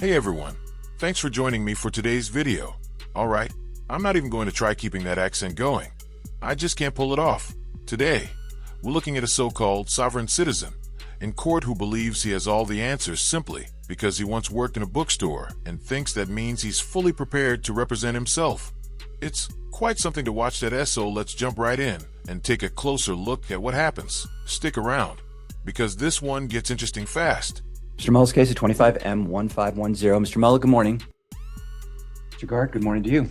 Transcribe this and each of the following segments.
Hey everyone, thanks for joining me for today's video. Alright, I'm not even going to try keeping that accent going. I just can't pull it off. Today, we're looking at a so-called sovereign citizen in court who believes he has all the answers simply because he once worked in a bookstore and thinks that means he's fully prepared to represent himself. It's quite something to watch that, so let's jump right in and take a closer look at what happens. Stick around, because this one gets interesting fast. Mr. Muller's case is 25M1510. Mr. Muller, good morning. Mr. Guard, good morning to you.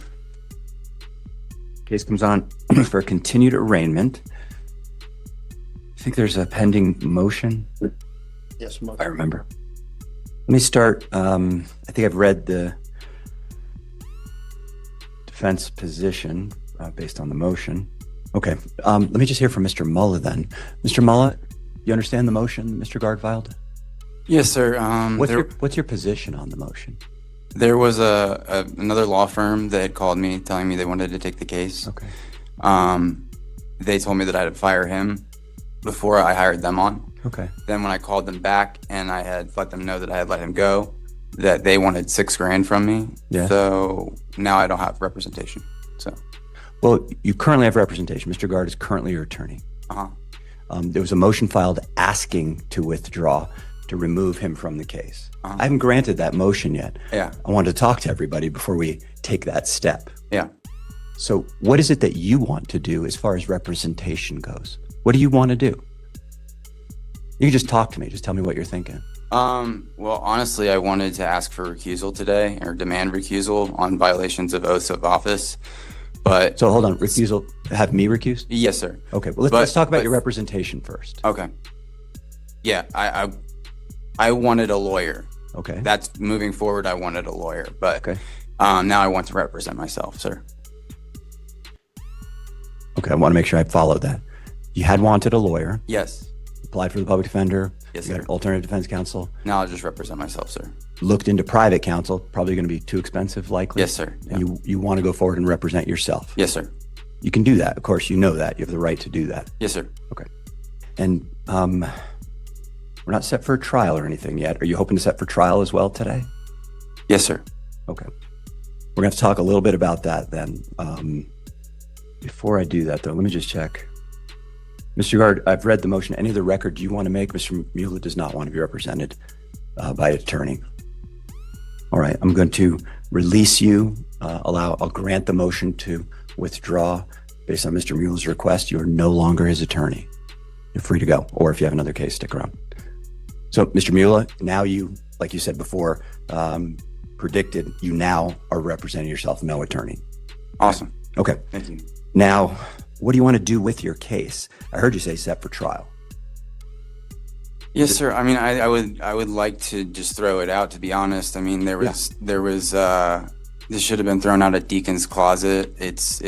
Case comes on for a continued arraignment. I think there's a pending motion. Yes, I remember. Let me start. I think I've read the defense position based on the motion. Okay. Let me just hear from Mr. Muller then. Mr. Muller, you understand the motion Mr. Guard filed? Yes, sir. What's your position on the motion? There was another law firm that had called me telling me they wanted to take the case. Okay. They told me that I had to fire him before I hired them on. Okay. Then when I called them back and I had let them know that I had let him go, that they wanted $6,000 from me. Yeah. So now I don't have representation. So. Well, you currently have representation. Mr. Guard is currently your attorney. There was a motion filed asking to withdraw, to remove him from the case. I haven't granted that motion yet. Yeah. I wanted to talk to everybody before we take that step. Yeah. So what is it that you want to do as far as representation goes? What do you want to do? You can just talk to me. Just tell me what you're thinking. Well, honestly, I wanted to ask for recusal today, or demand recusal on violations of oaths of office. But so hold on, recusal, have me recused? Yes, sir. Okay, well, let's talk about your representation first. Okay. Yeah, I wanted a lawyer. Okay. That's moving forward. I wanted a lawyer, but okay. Now I want to represent myself, sir. Okay, I want to make sure I followed that. You had wanted a lawyer. Yes. Applied for the public defender. Yes, you sir. got alternative defense counsel. Now I'll just represent myself, sir. Looked into private counsel, probably going to be too expensive, likely. Yes, sir. Yeah. You want to go forward and represent yourself. Yes, sir. You can do that. Of course, you know that. You have the right to do that. Yes, sir. Okay. And we're not set for a trial or anything yet. Are you hoping to set for trial as well today? Yes, sir. Okay. We're going to have to talk a little bit about that then. Before I do that, though, let me just check. Mr. Guard, I've read the motion. Any other record you want to make? Mr. Mueller does not want to be represented by an attorney. All right, I'm going to release you. I'll grant the motion to withdraw based on Mr. Mueller's request. You are no longer his attorney. You're free to go. Or if you have another case, stick around. So, Mr. Mueller, now you, like you said before, predicted, you now are representing yourself, no attorney. Awesome. Okay. Thank you. Now, what do you want to do with your case? I heard you say set for trial. Yes, sir. I mean, I would like to just throw it out, to be honest. I mean, this should have been thrown out at Deacon's closet. It's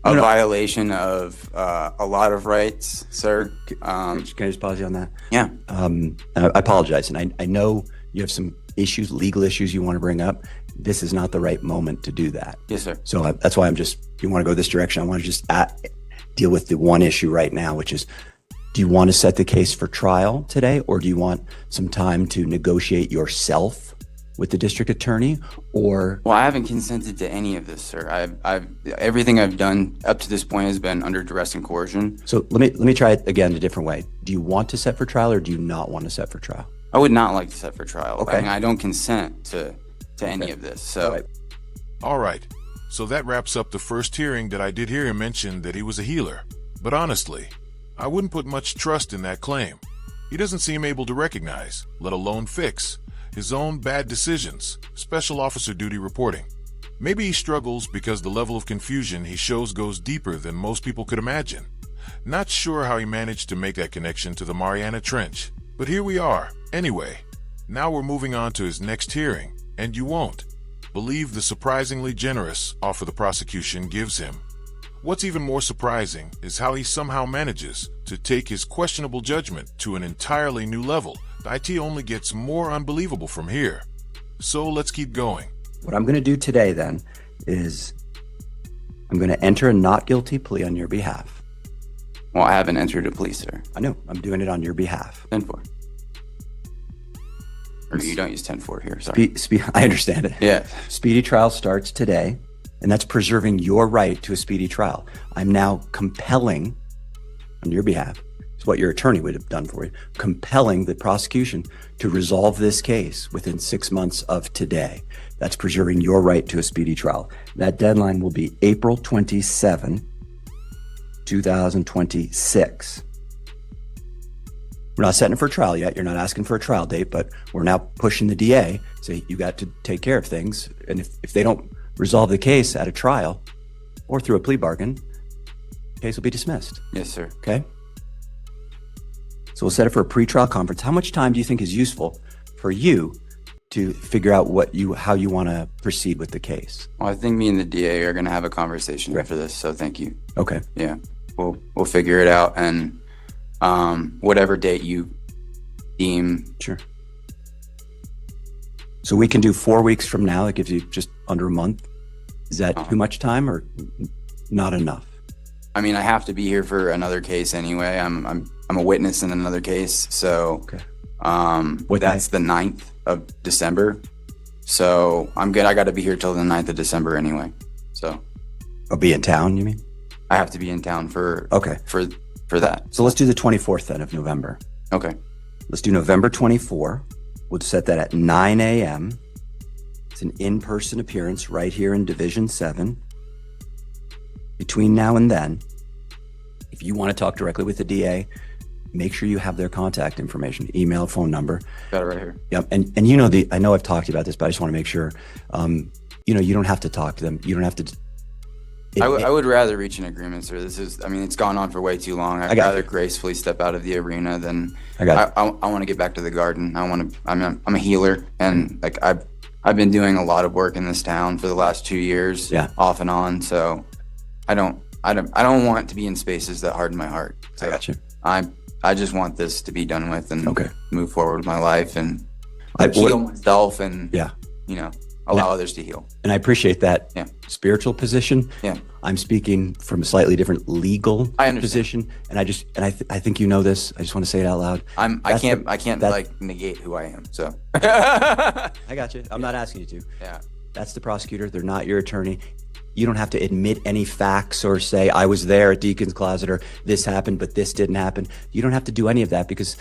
a violation of a lot of rights, sir. Can I just pause you on that? Yeah. I apologize. And I know you have some issues, legal issues you want to bring up. This is not the right moment to do that. Yes, sir. So that's why you want to go this direction. I want to just deal with the one issue right now, which is, do you want to set the case for trial today, or do you want some time to negotiate yourself with the district attorney? Or well, I haven't consented to any of this, sir. Everything I've done up to this point has been under duress and coercion. So let me try it again a different way. Do you want to set for trial, or do you not want to set for trial? I would not like to set for trial. Okay. I mean, I don't consent to any of this. So. All right. So that wraps up the first hearing that I did hear him mention that he was a healer. But honestly, I wouldn't put much trust in that claim. He doesn't seem able to recognize, let alone fix, his own bad decisions, special officer duty reporting. Maybe he struggles because the level of confusion he shows goes deeper than most people could imagine. Not sure how he managed to make that connection to the Mariana Trench. But here we are. Anyway, now we're moving on to his next hearing, and you won't believe the surprisingly generous offer the prosecution gives him. What's even more surprising is how he somehow manages to take his questionable judgment to an entirely new level. The IT only gets more unbelievable from here. So let's keep going. What I'm going to do today then is I'm going to enter a not guilty plea on your behalf. Well, I haven't entered a plea, sir. I know. I'm doing it on your behalf. 10-4. Or you don't use 10-4 here, sorry. I understand it. Yeah. Speedy trial starts today, and that's preserving your right to a speedy trial. I'm now compelling, on your behalf, it's what your attorney would have done for you, compelling the prosecution to resolve this case within 6 months of today. That's preserving your right to a speedy trial. That deadline will be April 27, 2026. We're not setting it for trial yet. You're not asking for a trial date, but we're now pushing the DA. Say, you got to take care of things. And if they don't resolve the case at a trial or through a plea bargain, the case will be dismissed. Yes, sir. Okay? So we'll set it for a pretrial conference. How much time do you think is useful for you to figure out how you want to proceed with the case? Well, I think me and the DA are going to have a conversation after this, so thank you. Okay. Yeah, we'll figure it out, and whatever date you deem. Sure. So we can do 4 weeks from now. That gives you just under a month. Is that too much time or not enough? I mean, I have to be here for another case anyway. I'm a witness in another case, so Okay. That's the 9th of December. So I'm good. I got to be here till the 9th of December anyway. So I'll be in town, you mean? I have to be in town for Okay. for that. So let's do the 24th then of November. Okay. Let's do November 24. We'll set that at 9 a.m. It's an in-person appearance right here in Division 7. Between now and then, if you want to talk directly with the DA, make sure you have their contact information, email, phone number. Got it right here. Yep. And I know I've talked to you about this, but I just want to make sure, you don't have to talk to them. You don't have to. I would rather reach an agreement, sir. It's gone on for way too long. I'd rather gracefully step out of the arena than I want to get back to the garden. I'm a healer, and like I've been doing a lot of work in this town for the last 2 years, off and on. So I don't want to be in spaces that harden my heart. So I got you. I just want this to be done with and Okay. move forward with my life and heal myself and allow others to heal. And I appreciate that spiritual position. Yeah. I'm speaking from a slightly different legal position. And I think you know this. I just want to say it out loud. I can't negate who I am. So I got you. I'm not asking you to. Yeah. That's the prosecutor. They're not your attorney. You don't have to admit any facts or say, I was there at Deacon's Closet or this happened, but this didn't happen. You don't have to do any of that because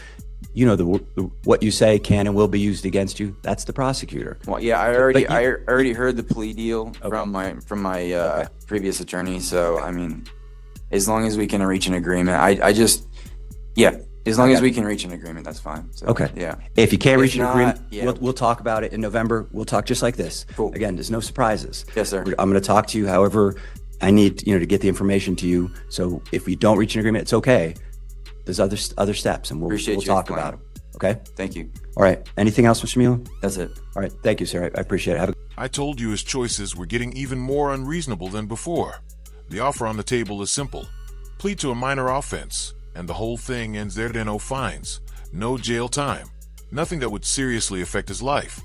what you say can and will be used against you. That's the prosecutor. Well, yeah, I already heard the plea deal from my previous attorney. So, I mean, as long as we can reach an agreement, as long as we can reach an agreement, that's fine. So, okay. Yeah. If you can't reach an agreement, we'll talk about it in November. We'll talk just like this. Cool. Again, there's no surprises. Yes, sir. I'm going to talk to you however I need, to get the information to you. So if we don't reach an agreement, it's okay. There's other steps, and we'll talk about them. Okay. Thank you. All right. Anything else, Mr. Mueller? That's it. All right. Thank you, sir. I appreciate it. I told you his choices were getting even more unreasonable than before. The offer on the table is simple. Plead to a minor offense, and the whole thing ends there. No fines, no jail time, nothing that would seriously affect his life.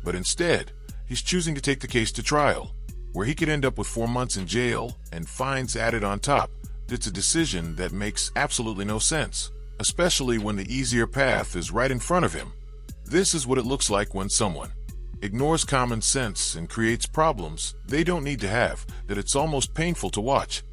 But instead, he's choosing to take the case to trial, where he could end up with 4 months in jail and fines added on top. It's a decision that makes absolutely no sense, especially when the easier path is right in front of him. This is what it looks like when someone ignores common sense and creates problems they don't need to have, that it's almost painful to watch.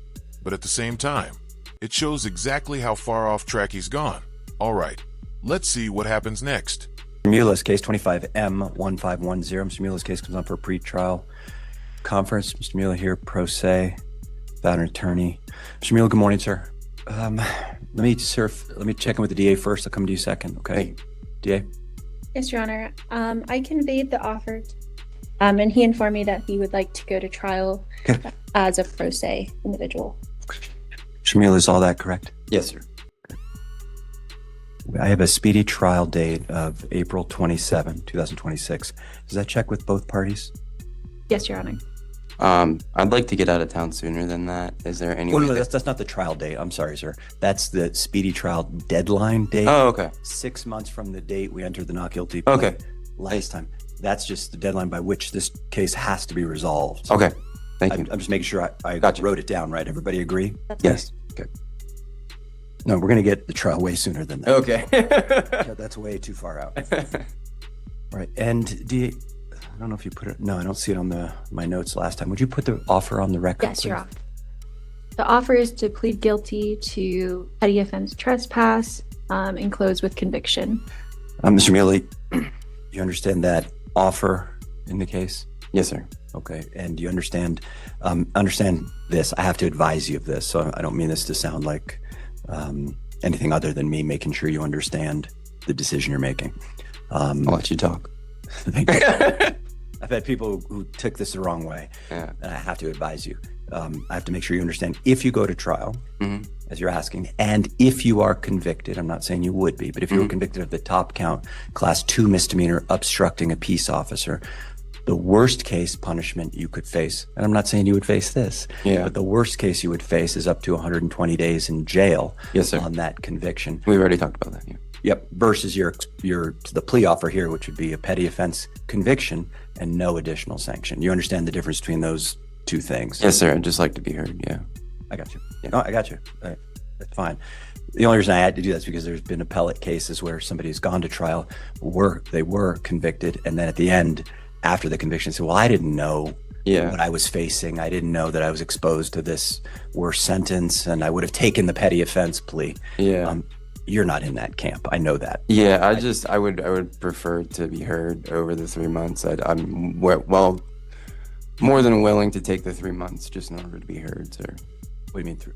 But at the same time, it shows exactly how far off track he's gone. All right, let's see what happens next. Mr. Mueller's case 25M1510. Mr. Mueller's case comes on for a pre-trial conference. Mr. Mueller here, pro se, without an attorney. Mr. Mueller, good morning, sir. Let me check in with the DA first. I'll come to you second, okay? DA? Yes, Your Honor. I conveyed the offer, and he informed me that he would like to go to trial as a pro se individual. Mr. Mueller, is all that correct? Yes, sir. I have a speedy trial date of April 27, 2026. Does that check with both parties? Yes, Your Honor. I'd like to get out of town sooner than that. Is there any way No, that's not the trial date. I'm sorry, sir. That's the speedy trial deadline date. Oh, okay. 6 months from the date we entered the not guilty plea Okay. last time. That's just the deadline by which this case has to be resolved. Okay. Thank you. I'm just making sure I Gotcha. wrote it down right. Everybody agree? Yes. Okay. No, we're going to get the trial way sooner than that. Okay. Yeah, that's way too far out. All right. And I don't know if you put it. No, I don't see it on my notes last time. Would you put the offer on the record? Yes, please? Your Honor. The offer is to plead guilty to petty offense trespass and close with conviction. Mr. Mealy, you understand that offer in the case? Yes, sir. Okay. And do you understand this? I have to advise you of this, so I don't mean this to sound like anything other than me making sure you understand the decision you're making. I'll let you talk. Thank you. I've had people who took this the wrong way, Yeah. and I have to advise you. I have to make sure you understand if you go to trial, as you're asking, and if you are convicted, I'm not saying you would be, but if you were convicted of the top count, class 2 misdemeanor, obstructing a peace officer, the worst case punishment you could face, and I'm not saying you would face this, but the worst case you would face is up to 120 days in jail. Yes, sir. On that conviction. We've already talked about that. Yeah. Yep. Versus your the plea offer here, which would be a petty offense conviction and no additional sanction. You understand the difference between those two things? Yes, sir. I'd just like to be heard. Yeah. I got you. Yeah. No, I got you. All right. That's fine. The only reason I had to do that is because there's been appellate cases where somebody has gone to trial, they were convicted, and then at the end, after the conviction, said, "Well, I didn't know what I was facing. I didn't know that I was exposed to this worse sentence, and I would have taken the petty offense plea." Yeah. You're not in that camp. I know that. Yeah. I would prefer to be heard over the 3 months. I'm more than willing to take the 3 months just in order to be heard, sir. What do you mean 3?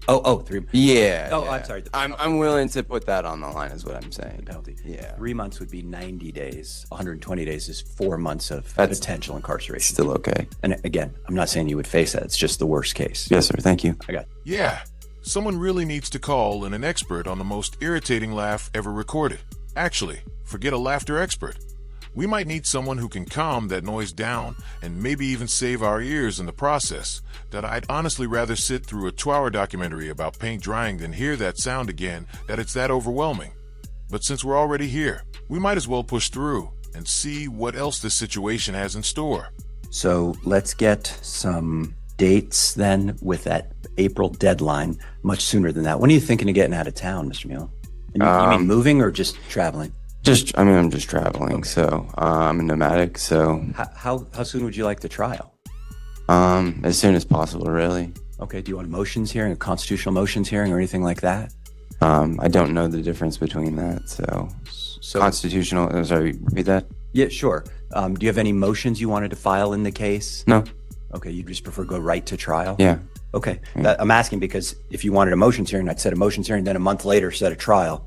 3. Yeah. Oh, yeah. I'm sorry. I'm willing to put that on the line, is what I'm saying. Penalty. Yeah. 3 months would be 90 days. 120 days is 4 months of That's potential incarceration. Still okay. And again, I'm not saying you would face that. It's just the worst case. Yes, sir. Thank you. I got you. Yeah, someone really needs to call in an expert on the most irritating laugh ever recorded. Actually, forget a laughter expert. We might need someone who can calm that noise down and maybe even save our ears in the process. That I'd honestly rather sit through a 2-hour documentary about paint drying than hear that sound again, that it's that overwhelming. But since we're already here, we might as well push through and see what else this situation has in store. So let's get some dates then with that April deadline, much sooner than that. When are you thinking of getting out of town, Mr. Mule? You mean moving or just traveling? I'm just traveling, so I'm a nomadic, so How soon would you like the trial? as soon as possible, really. Okay, do you want a motions hearing, a constitutional motions hearing, or anything like that? I don't know the difference between that, so constitutional. Sorry, repeat that. Yeah, sure. Do you have any motions you wanted to file in the case? No. Okay, you just prefer go right to trial? Yeah. Okay, I'm asking because if you wanted a motions hearing, I'd set a motions hearing, then a month later set a trial.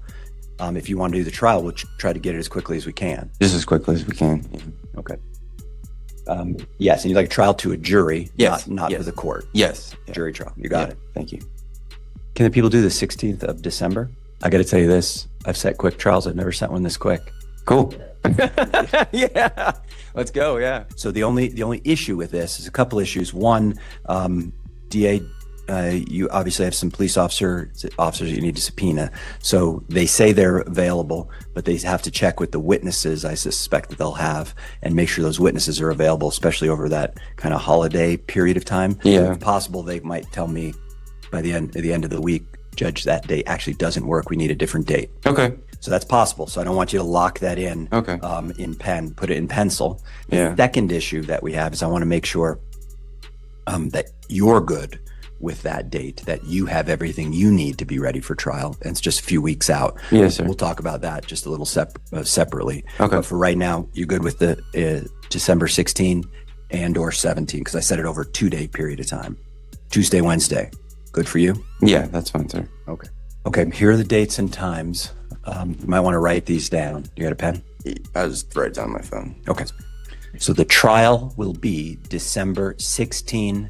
If you want to do the trial, we'll try to get it as quickly as we can. Just as quickly as we can. Yeah. Okay. Yes, and you'd like a trial to a jury, Yes, not yes. for the court. Yes. Yeah. Jury trial. You got it. Thank you. Can the people do the 16th of December? I got to tell you this. I've set quick trials. I've never set one this quick. Cool. Yeah. Let's go. Yeah. So the only issue with this is a couple issues. One, DA, you obviously have some police officers you need to subpoena. So they say they're available, but they have to check with the witnesses I suspect that they'll have and make sure those witnesses are available, especially over that kind of holiday period of time. Yeah. If possible, they might tell me by the end of the week, Judge, that date actually doesn't work. We need a different date. Okay. So that's possible. So I don't want you to lock that in. Okay. In pen, put it in pencil. Yeah. The second issue that we have is I want to make sure that you're good with that date, that you have everything you need to be ready for trial. And it's just a few weeks out. Yes, sir. We'll talk about that just a little separately. Okay. But for right now, you're good with the December 16 and or 17, because I set it over a 2-day period of time. Tuesday, Wednesday. Good for you? Yeah, that's fine, sir. Okay. Okay, here are the dates and times. You might want to write these down. You got a pen? I'll just write it down on my phone. Okay. So the trial will be December 16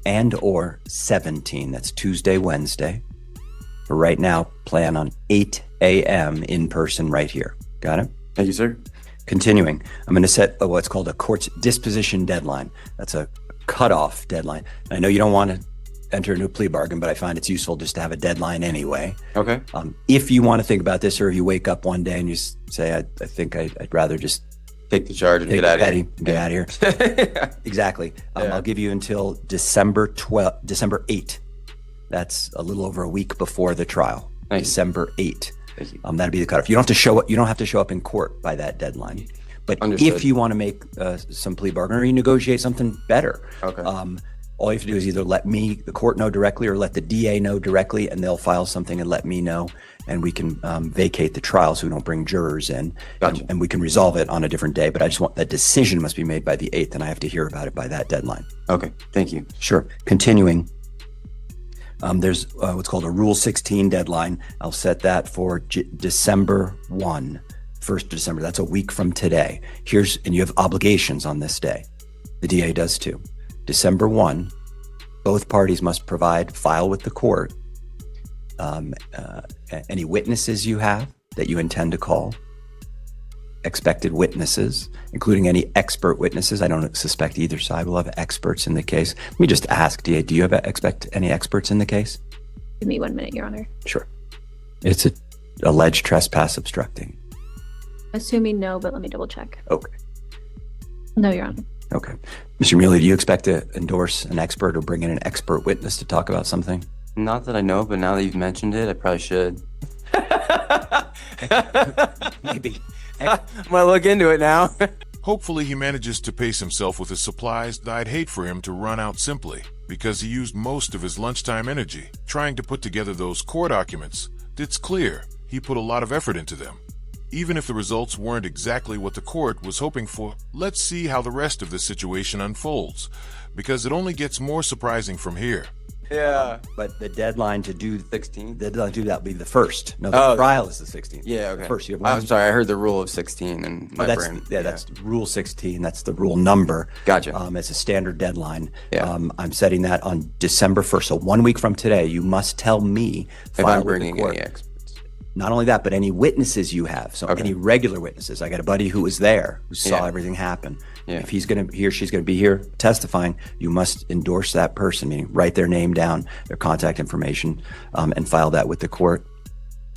and or 17. That's Tuesday, Wednesday. For right now, plan on 8 a.m. in person right here. Got it? Thank you, sir. Continuing, I'm going to set what's called a court's disposition deadline. That's a cutoff deadline. I know you don't want to enter into a plea bargain, but I find it's useful just to have a deadline anyway. Okay. If you want to think about this, or if you wake up one day and you say, I think I'd rather just Take the charge and take get out of petty, here. get out of here. Exactly. Yeah. I'll give you until December 8. That's a little over a week before the trial. Thank you. December 8. Thank you. That'd be the cutoff. You don't have to show up. You don't have to show up in court by that deadline. But Understood. if you want to make some plea bargain or you negotiate something better, Okay. all you have to do is either let me, the court, know directly, or let the DA know directly, and they'll file something and let me know, and we can vacate the trial so we don't bring jurors in, Gotcha. and we can resolve it on a different day. But I just want that decision must be made by the 8th, and I have to hear about it by that deadline. Okay. Thank you. Sure. Continuing, there's what's called a Rule 16 deadline. I'll set that for December 1, 1st of December. That's a week from today. And you have obligations on this day. The DA does too. December 1, both parties must file with the court any witnesses you have that you intend to call, expected witnesses, including any expert witnesses. I don't suspect either side will have experts in the case. Let me just ask, DA, do you expect any experts in the case? Give me 1 minute, Your Honor. Sure. It's an alleged trespass obstructing. Assuming no, but let me double check. Okay. No, Your Honor. Okay. Mr. Muley, do you expect to endorse an expert or bring in an expert witness to talk about something? Not that I know, but now that you've mentioned it, I probably should. Maybe. Might look into it now. Hopefully he manages to pace himself with his supplies. I'd hate for him to run out simply because he used most of his lunchtime energy trying to put together those court documents. It's clear he put a lot of effort into them. Even if the results weren't exactly what the court was hoping for, let's see how the rest of the situation unfolds, because it only gets more surprising from here. Yeah. But the deadline to do 16? the deadline to do that will be the 1st. No, the trial is the 16th. Yeah, okay. First, you have I'm one. sorry, I heard the rule of 16 in my brain. That's Rule 16. That's the rule number. Gotcha. It's a standard deadline. Yeah. I'm setting that on December 1st. So 1 week from today, you must tell me, If file I'm with the bringing court. any experts. Not only that, but any witnesses you have. So Okay. any regular witnesses. I got a buddy who was there, who saw Yeah. everything happen. Yeah. If he or she's going to be here testifying, you must endorse that person, meaning write their name down, their contact information, and file that with the court.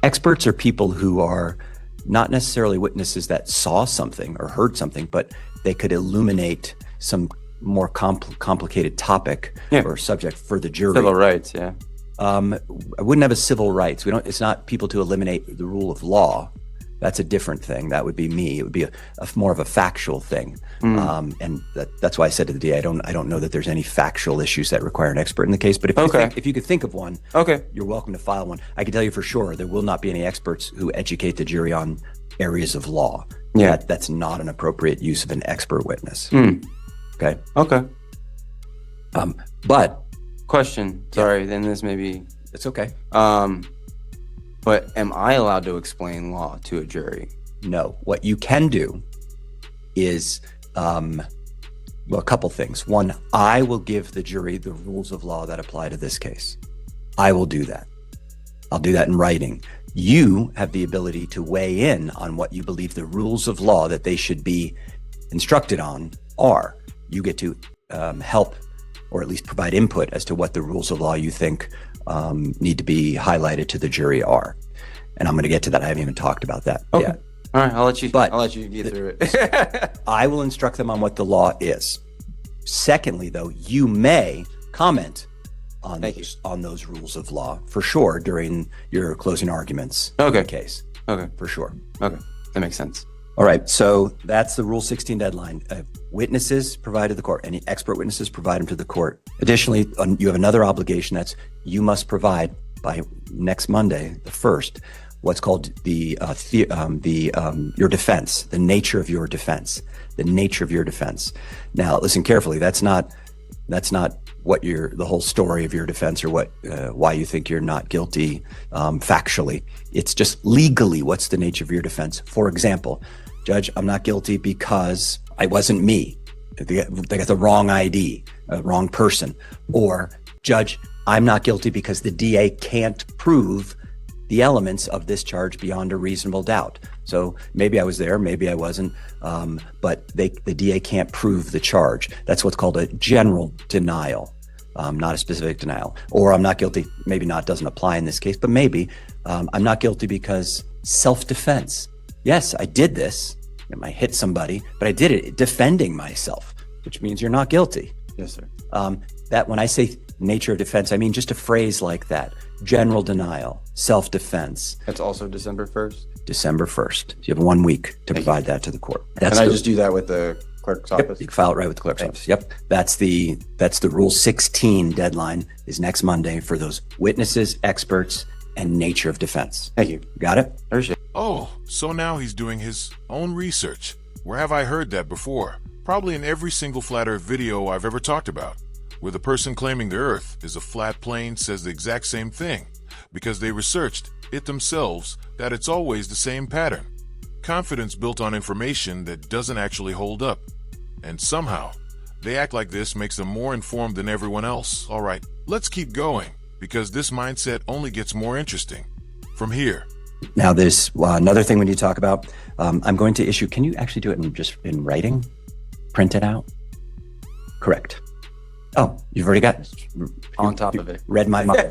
Experts are people who are not necessarily witnesses that saw something or heard something, but they could illuminate some more complicated topic Yeah. or subject for the jury. Civil rights, yeah. I wouldn't have a civil rights. It's not people to eliminate the rule of law. That's a different thing. That would be me. It would be a more of a factual thing. And that's why I said to the DA, I don't know that there's any factual issues that require an expert in the case. But if you could think of one, Okay. you're welcome to file one. I can tell you for sure there will not be any experts who educate the jury on areas of law. Yeah. That's not an appropriate use of an expert witness. Okay. Okay. But Question. Sorry, then this may be... it's okay. But am I allowed to explain law to a jury? No. What you can do is, a couple things. One, I will give the jury the rules of law that apply to this case. I will do that. I'll do that in writing. You have the ability to weigh in on what you believe the rules of law that they should be instructed on are. You get to help or at least provide input as to what the rules of law you think need to be highlighted to the jury are. And I'm going to get to that. I haven't even talked about that yet. All right, I'll let you get through it. I will instruct them on what the law is. Secondly, though, you may comment on those rules of law for sure during your closing arguments in the case. Okay. For sure. Okay. That makes sense. All right. So that's the Rule 16 deadline. Witnesses provided to the court. Any expert witnesses, provide them to the court. Additionally, you have another obligation. That's you must provide by next Monday, the 1st, what's called your defense, the nature of your defense, the nature of your defense. Now, listen carefully. That's not what the whole story of your defense or why you think you're not guilty factually. It's just legally what's the nature of your defense. For example, Judge, I'm not guilty because I wasn't me. They got the wrong ID, wrong person. Or, Judge, I'm not guilty because the DA can't prove the elements of this charge beyond a reasonable doubt. So maybe I was there, maybe I wasn't, but the DA can't prove the charge. That's what's called a general denial, not a specific denial. Or I'm not guilty, maybe not, doesn't apply in this case, but maybe I'm not guilty because self-defense. Yes, I did this. I hit somebody, but I did it defending myself, which means you're not guilty. Yes, sir. That when I say nature of defense, I mean just a phrase like that. General denial, self-defense. That's also December 1st? December 1st. You have 1 week to provide that to the court. That's Can I the- just do that with the clerk's Yep, office? you can file it right with the clerk's office. Yep. That's the Rule 16 deadline is next Monday for those witnesses, experts, and nature of defense. Thank you. Got it? Appreciate Oh, so now he's doing his own research. Where have I heard that before? Probably in every single flat earth video I've ever talked about, where the person claiming the earth is a flat plane says the exact same thing, because they researched it themselves that it's always the same pattern. Confidence built on information that doesn't actually hold up. And somehow, they act like this makes them more informed than everyone else. All right, let's keep going, because this mindset only gets more interesting from here. Now, there's another thing we need to talk about. I'm going to issue, can you actually do it in writing? Print it out? Correct. Oh, you've already got on top of it. read my mind.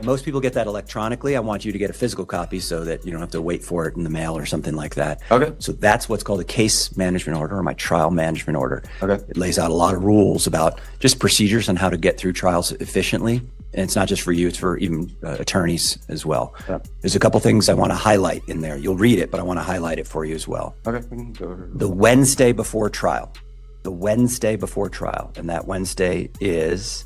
Most people get that electronically. I want you to get a physical copy so that you don't have to wait for it in the mail or something like that. Okay. So that's what's called a case management order, or my trial management order. Okay. It lays out a lot of rules about just procedures on how to get through trials efficiently. And it's not just for you, it's for even attorneys as well. Yeah. There's a couple things I want to highlight in there. You'll read it, but I want to highlight it for you as well. Okay, we can go over. The Wednesday before trial. The Wednesday before trial. And that Wednesday is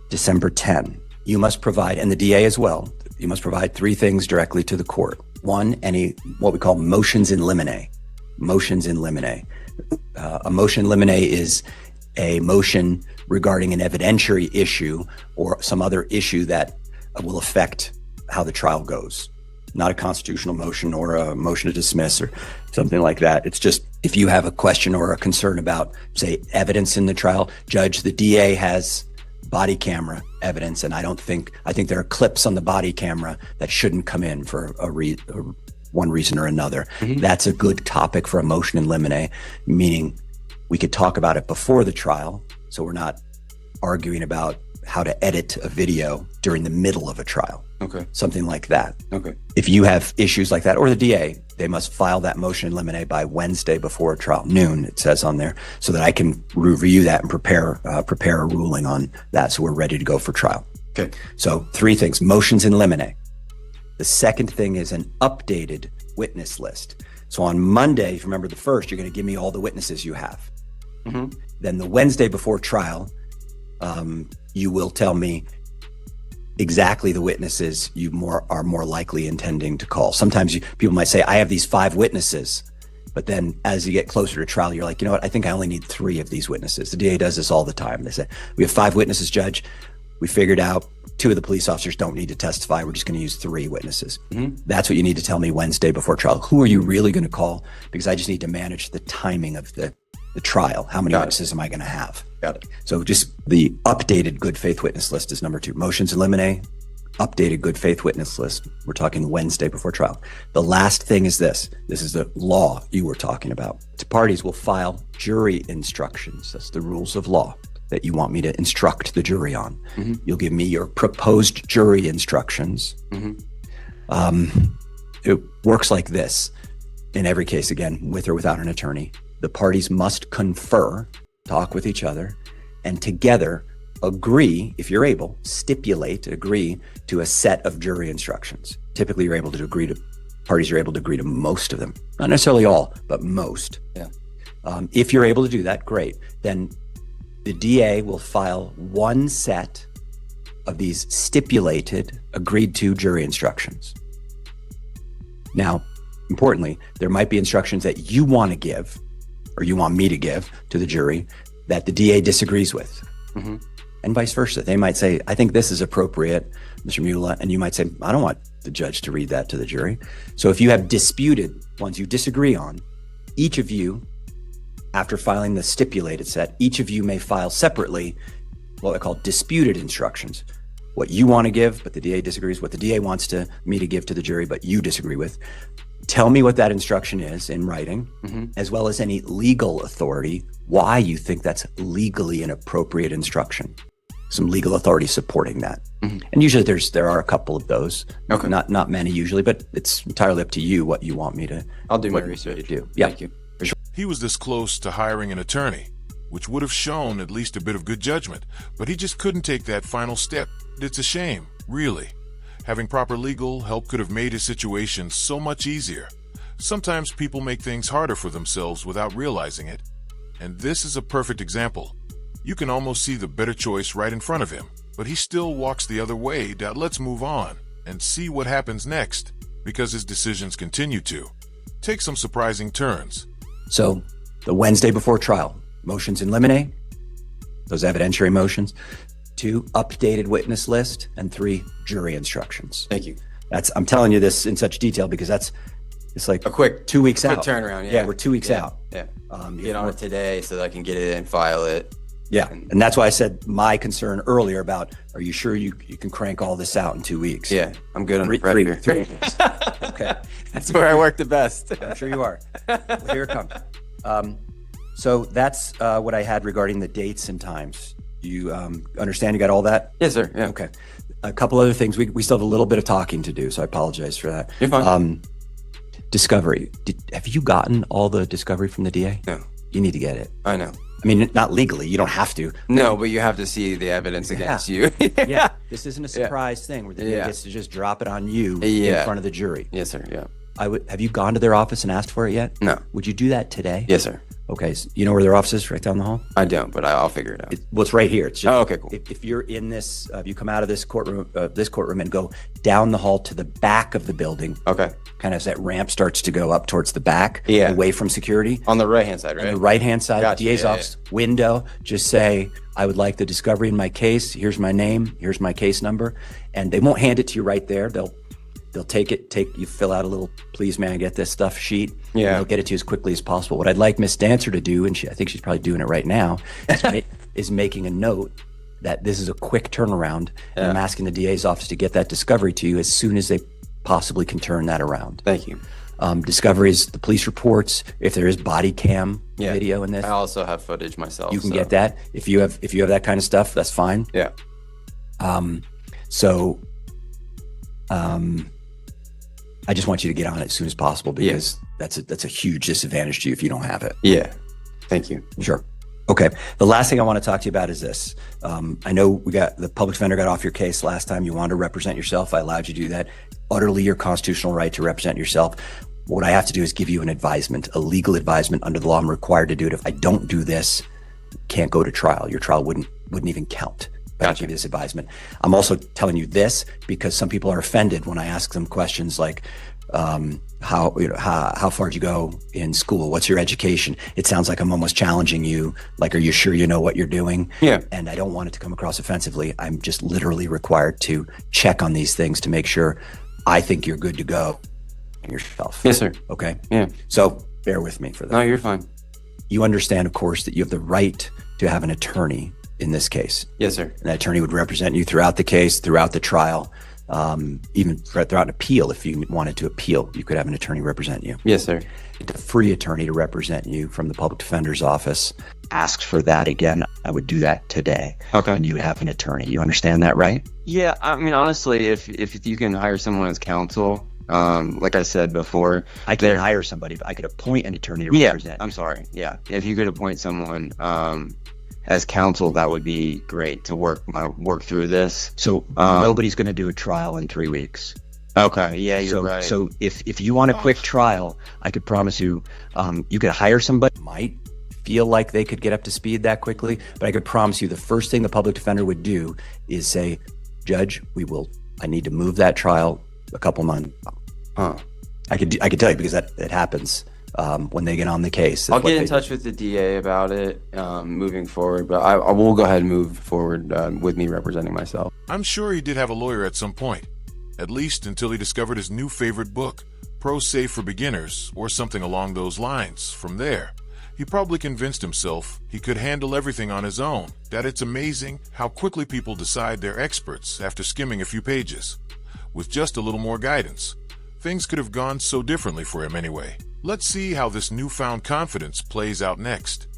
December 10. You must provide, and the DA as well, you must provide 3 things directly to the court. 1, any what we call motions in limine. Motions in limine. A motion in limine is a motion regarding an evidentiary issue or some other issue that will affect how the trial goes. Not a constitutional motion or a motion to dismiss or something like that. It's just if you have a question or a concern about, say, evidence in the trial, judge, the DA has body camera evidence, and I think there are clips on the body camera that shouldn't come in for one reason or another. Mm-hmm. That's a good topic for a motion in limine, meaning we could talk about it before the trial, so we're not arguing about how to edit a video during the middle of a trial. Okay. Something like that. Okay. If you have issues like that, or the DA, they must file that motion in limine by Wednesday before trial, noon, it says on there, so that I can review that and prepare a ruling on that, so we're ready to go for trial. Okay. So 3 things, motions in limine. The second thing is an updated witness list. So on Monday, if you remember the 1st, you're going to give me all the witnesses you have. Mm-hmm. Then the Wednesday before trial, you will tell me exactly the witnesses you are more likely intending to call. Sometimes people might say, I have these 5 witnesses, but then as you get closer to trial, you're like, you know what, I think I only need 3 of these witnesses. The DA does this all the time. They say, we have 5 witnesses, Judge. We figured out 2 of the police officers don't need to testify. We're just going to use 3 witnesses. Mm-hmm. That's what you need to tell me Wednesday before trial. Who are you really going to call? Because I just need to manage the timing of the trial. How many witnesses am I going to have? Got it. So just the updated good faith witness list is number 2. Motions in limine, updated good faith witness list. We're talking Wednesday before trial. The last thing is this. This is the law you were talking about. The parties will file jury instructions. That's the rules of law that you want me to instruct the jury on. Mm-hmm. You'll give me your proposed jury instructions. Mm-hmm. It works like this in every case, again, with or without an attorney. The parties must confer, talk with each other, and together agree, if you're able, agree to a set of jury instructions. Typically, parties are able to agree to most of them. Not necessarily all, but most. Yeah. If you're able to do that, great. Then the DA will file 1 set of these stipulated, agreed to jury instructions. Now, importantly, there might be instructions that you want to give, or you want me to give to the jury that the DA disagrees with. Mm-hmm. And vice versa. They might say, I think this is appropriate, Mr. Mula, and you might say, I don't want the judge to read that to the jury. So if you have disputed ones you disagree on, each of you, after filing the stipulated set, each of you may file separately what I call disputed instructions. What you want to give, but the DA disagrees, what the DA wants me to give to the jury, but you disagree with. Tell me what that instruction is in writing, as well as any legal authority, why you think that's legally an appropriate instruction. Some legal authority supporting that. Mm-hmm. And usually there are a couple of those. Okay. Not many usually, but it's entirely up to you what you want me to I'll do my research. do. Yeah. Thank you. He was this close to hiring an attorney, which would have shown at least a bit of good judgment, but he just couldn't take that final step. It's a shame, really. Having proper legal help could have made his situation so much easier. Sometimes people make things harder for themselves without realizing it, and this is a perfect example. You can almost see the better choice right in front of him, but he still walks the other way. Let's move on and see what happens next, because his decisions continue to take some surprising turns. So, the Wednesday before trial, motions in limine, those evidentiary motions, 2, updated witness list, and 3, jury instructions. Thank you. I'm telling you this in such detail because it's like A quick 2 weeks quick out. turnaround. Yeah, we're 2 weeks out. Yeah. Get Get on it today so that I can get it and file it. Yeah, and that's why I said my concern earlier about, are you sure you can crank all this out in 2 weeks? Yeah, I'm good on Three, the three, prep three here. weeks. Okay, That's where I work the best. I'm sure you are. Well, here it comes. So that's what I had regarding the dates and times. You understand? You got all that? Yes, sir. Yeah. Okay. A couple other things. We still have a little bit of talking to do, so I apologize for that. You're fine. Discovery. Have you gotten all the discovery from the DA? No. You need to get it. I know. I mean, not legally. You don't have to. No, but you have to see the evidence against you. Yeah. This isn't a surprise thing where the DA gets to just drop it on you in front of the jury. Yes, sir. Yeah. Have you gone to their office and asked for it yet? No. Would you do that today? Yes, sir. Okay. So you know where their office is? Right down the hall? I don't, but I'll figure it out. Well, it's right here. It's just, Oh, okay, cool. If you're in this, if you come out of this courtroom and go down the hall to the back of the building, Okay. kind of as that ramp starts to go up towards the back, Yeah. away from security. On the right-hand side, right? On the right-hand side, Gotcha, DA's yeah, office window, just say, I would like the discovery in my case. Here's my name. Here's my case number. And they won't hand it to you right there. They'll you fill out a little, please, man, get this stuff sheet. Yeah. And they'll get it to you as quickly as possible. What I'd like Miss Dancer to do, and I think she's probably doing it right now, is making a note that this is a quick turnaround. And I'm asking the DA's office to get that discovery to you as soon as they possibly can turn that around. Thank you. Discoveries, the police reports, if there is body cam video in this, I also have footage myself. you can get that. If you have that kind of stuff, that's fine. Yeah. I just want you to get on it as soon as possible because that's a huge disadvantage to you if you don't have it. Yeah. Thank you. Sure. Okay. The last thing I want to talk to you about is this. I know the public defender got off your case last time. You wanted to represent yourself. I allowed you to do that. Utterly your constitutional right to represent yourself. What I have to do is give you an advisement, a legal advisement under the law. I'm required to do it. If I don't do this, can't go to trial. Your trial wouldn't even count. But I'll give you this advisement. I'm also telling you this because some people are offended when I ask them questions like, how far did you go in school? What's your education? It sounds like I'm almost challenging you. Like, are you sure you know what you're doing? Yeah. And I don't want it to come across offensively. I'm just literally required to check on these things to make sure I think you're good to go yourself. Yes, sir. Okay. Yeah. So bear with me for that. No, you're fine. You understand, of course, that you have the right to have an attorney in this case. Yes, sir. And that attorney would represent you throughout the case, throughout the trial, even throughout an appeal. If you wanted to appeal, you could have an attorney represent you. Yes, sir. A free attorney to represent you from the public defender's office. Ask for that again. I would do that today. Okay. And you would have an attorney. You understand that, right? Yeah, I mean, honestly, if you can hire someone as counsel, like I said before, I could hire somebody, but I could appoint an attorney to represent. I'm sorry. Yeah, if you could appoint someone as counsel, that would be great to work through this. So nobody's going to do a trial in 3 weeks. Okay. Yeah, you're right. So if you want a quick trial, I could promise you, you could hire somebody. Might feel like they could get up to speed that quickly, but I could promise you the first thing the public defender would do is say, Judge, I need to move that trial a couple months. Huh. I could tell you because that happens when they get on the case. I'll get in touch with the DA about it moving forward, but I will go ahead and move forward with me representing myself. I'm sure he did have a lawyer at some point, at least until he discovered his new favorite book, Pro Se for Beginners, or something along those lines. From there, he probably convinced himself he could handle everything on his own, that it's amazing how quickly people decide they're experts after skimming a few pages. With just a little more guidance, things could have gone so differently for him anyway. Let's see how this newfound confidence plays out next.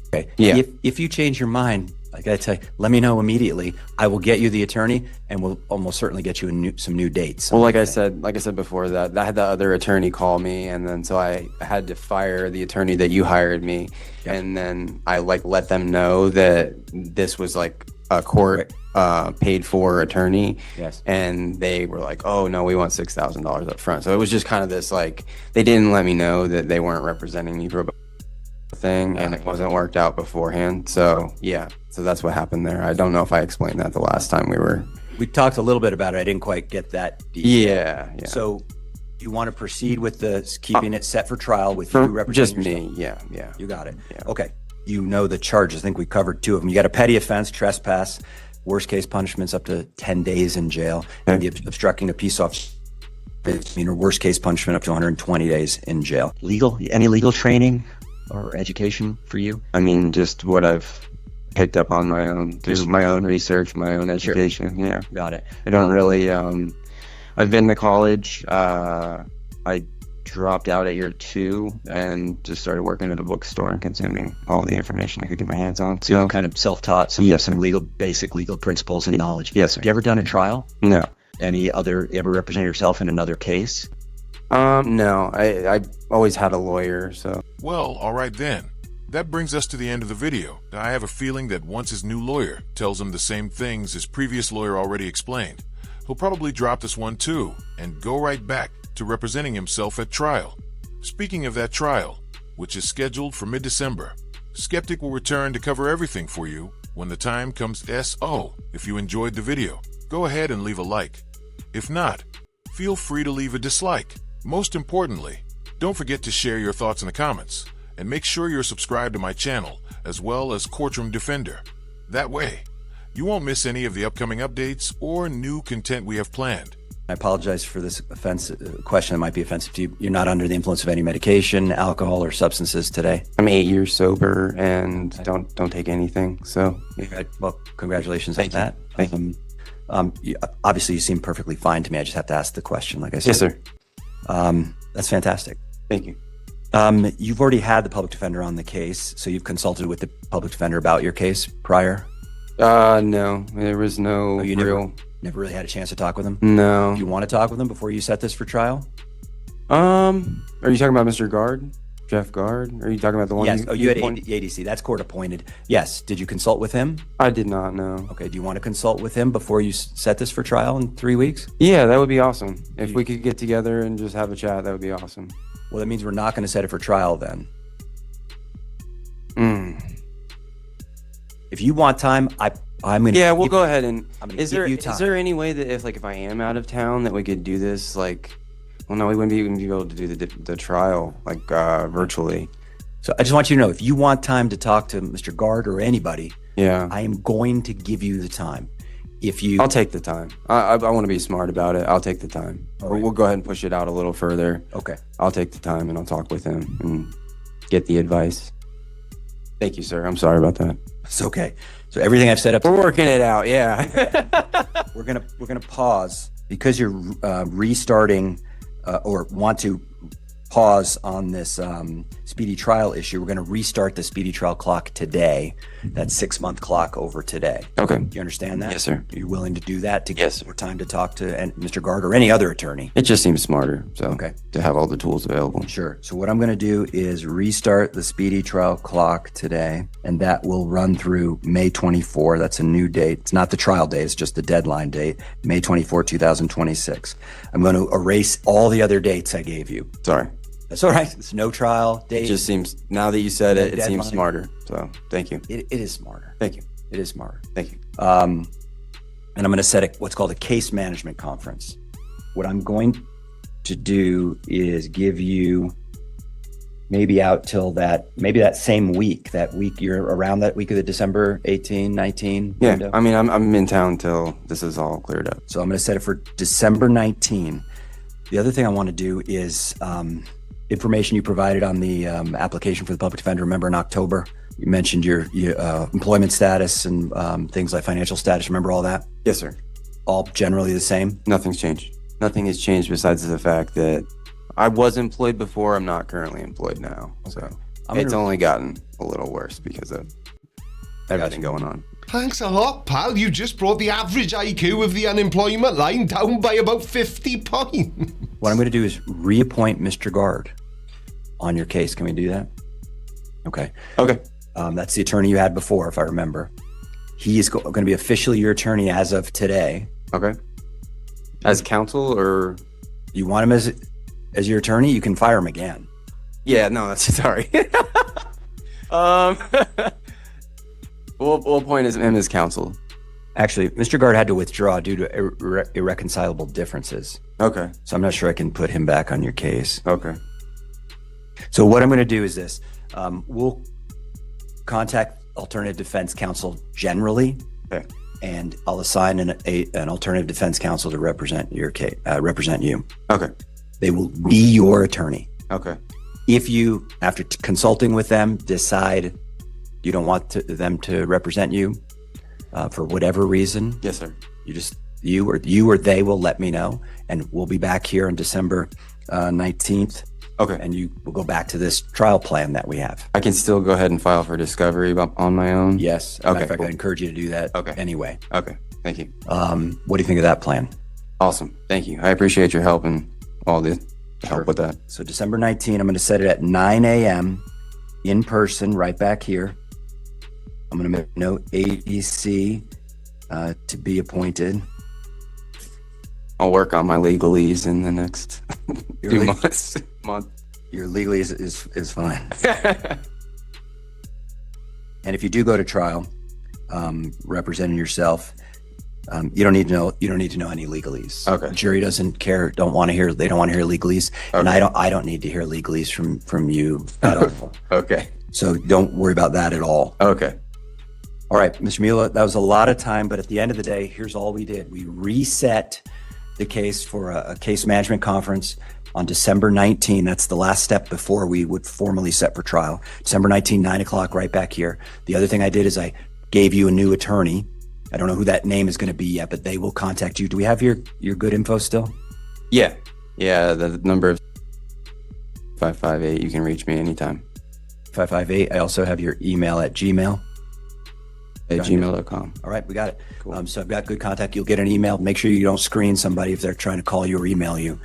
Okay. Yeah. If you change your mind, I gotta tell you, let me know immediately. I will get you the attorney, and we'll almost certainly get you some new dates. Well, like I said before, that I had the other attorney call me, and then so I had to fire the attorney that you hired me, and then I let them know that this was a court paid for attorney. Yes. And they were like, oh no, we want $6,000 up front. So it was just kind of this like, they didn't let me know that they weren't representing me for a thing, and it wasn't worked out beforehand. So yeah, so that's what happened there. I don't know if I explained that the last time We talked a little bit about it. I didn't quite get that deep. Yeah. So you want to proceed with keeping it set for trial with you For representing just yourself? me. Yeah. You got it. Yeah. Okay. You know the charges. I think we covered 2 of them. You got a petty offense, trespass, worst case punishments up to 10 days in jail, and the obstructing a peace officer, worst case punishment up to 120 days in jail. Any legal training or education for you? I mean, just what I've picked up on my own, just my own research, my own education. Yeah. Got it. I don't really, I've been to college. I dropped out at year 2 and just started working at a bookstore and consuming all the information I could get my hands on. So you kind of self-taught some, Yes, some basic legal principles and knowledge. Yes, sir. Have you ever done a trial? No. Ever represent yourself in another case? No, I always had a lawyer, so. Well, all right then. That brings us to the end of the video. I have a feeling that once his new lawyer tells him the same things his previous lawyer already explained, he'll probably drop this one too and go right back to representing himself at trial. Speaking of that trial, which is scheduled for mid-December, Skeptic will return to cover everything for you when the time comes. So, if you enjoyed the video, go ahead and leave a like. If not, feel free to leave a dislike. Most importantly, don't forget to share your thoughts in the comments, and make sure you're subscribed to my channel as well as Courtroom Defender. That way, you won't miss any of the upcoming updates or new content we have planned. I apologize for this question that might be offensive to you. You're not under the influence of any medication, alcohol, or substances today? I'm 8 years sober and don't take anything. So Okay. Well, congratulations Thank on you. that. Thank you. Obviously, you seem perfectly fine to me. I just have to ask the question, like I said. Yes, sir. That's fantastic. Thank you. You've already had the public defender on the case, so you've consulted with the public defender about your case prior? No, there was no You real. never really had a chance to talk with him? No. Do you want to talk with him before you set this for trial? Are you talking about Mr. Guard? Jeff Guard? Are you talking about the one? Yes. You had appointed? ADC. That's court appointed. Yes. Did you consult with him? I did not know. Okay. Do you want to consult with him before you set this for trial in 3 weeks? Yeah, that would be awesome. If we could get together and just have a chat, that would be awesome. Well, that means we're not going to set it for trial then. If you want time, I'm going to. Yeah, we'll go ahead and. I'm gonna Is give there you is time. there any way that if I am out of town that we could do this like? Well, no, we wouldn't even be able to do the trial like virtually. So I just want you to know, if you want time to talk to Mr. Guard or anybody, Yeah, I am going to give you the time. If you, I'll take the time. I want to be smart about it. I'll take the time. right. We'll go ahead and push it out a little further. Okay. I'll take the time and I'll talk with him and get the advice. Thank you, sir. I'm sorry about that. It's okay. So everything I've set up, We're working it out. Yeah. we're gonna pause because you're restarting or want to pause on this speedy trial issue. We're going to restart the speedy trial clock today. That 6-month clock over today. Okay. Do you understand that? Yes, sir. Are you willing to do that to Yes, get sir. more time to talk to Mr. Guard or any other attorney? It just seems smarter. So Okay. to have all the tools available. Sure. So what I'm going to do is restart the speedy trial clock today, and that will run through May 24. That's a new date. It's not the trial date. It's just the deadline date, May 24, 2026. I'm going to erase all the other dates I gave you. Sorry. That's all right. It's no trial date. It just seems, now that you said it, it Deadline. seems smarter. So thank you. It is smarter. Thank you. It is smarter. Thank you. And I'm going to set what's called a case management conference. What I'm going to do is give you maybe out till maybe that same week, you're around that week of the December 18, 19 Yeah. window. I mean, I'm in town till this is all cleared up. So I'm going to set it for December 19. The other thing I want to do is information you provided on the application for the public defender. Remember in October, you mentioned your employment status and things like financial status. Remember all that? Yes, sir. All generally the same? Nothing's changed. Nothing has changed besides the fact that I was employed before. I'm not currently employed now. So it's only gotten a little worse because of everything going on. Thanks a lot, pal. You just brought the average IQ of the unemployment line down by about 50 points. What I'm going to do is reappoint Mr. Guard on your case. Can we do that? Okay. Okay. That's the attorney you had before, if I remember. He is going to be officially your attorney as of today. Okay. As counsel or? You want him as your attorney? You can fire him again. Yeah, no, that's sorry. We'll appoint him as counsel. Actually, Mr. Guard had to withdraw due to irreconcilable differences. Okay. So I'm not sure I can put him back on your case. Okay. So what I'm going to do is this. We'll contact alternative defense counsel generally, Okay. and I'll assign an alternative defense counsel to represent your case, represent you. Okay. They will be your attorney. Okay. If you, after consulting with them, decide you don't want them to represent you for whatever reason, Yes, sir. you or they will let me know, and we'll be back here on December 19th. Okay. And you will go back to this trial plan that we have. I can still go ahead and file for discovery on my own? Yes. Okay, Matter of fact, cool. I encourage you to do that Okay. anyway. Okay. Thank you. What do you think of that plan? Awesome. Thank you. I appreciate your help and all the help with that. So December 19th, I'm going to set it at 9 a.m. in person right back here. I'm going to make note ADC to be appointed. I'll work on my legalese in the next Your 2 leg- months. Your legally is fine. And if you do go to trial, representing yourself, you don't need to know any legalese. Okay. The jury doesn't care. They don't want to hear legalese, and Okay. I don't need to hear legalese from you at all. Okay. So don't worry about that at all. Okay. All right, Mr. Mula, that was a lot of time, but at the end of the day, here's all we did. We reset the case for a case management conference on December 19. That's the last step before we would formally set for trial. December 19, 9 o'clock, right back here. The other thing I did is I gave you a new attorney. I don't know who that name is going to be yet, but they will contact you. Do we have your good info still? Yeah. Yeah. The number of 558. You can reach me anytime 558. I also have your email at Gmail. at gmail.com. All right, we got it. Cool. So I've got good contact. You'll get an email. Make sure you don't screen somebody if they're trying to call you or email you.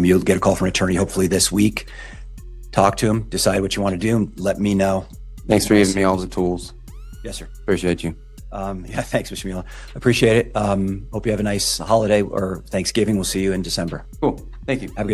You'll get a call from an attorney hopefully this week. Talk to him, decide what you want to do, and let me know. Thanks for giving me all the tools. Yes, sir. Appreciate you. Yeah, thanks, Mr. Mula. Appreciate it. Hope you have a nice holiday or Thanksgiving. We'll see you in December. Cool. Thank you. Have a good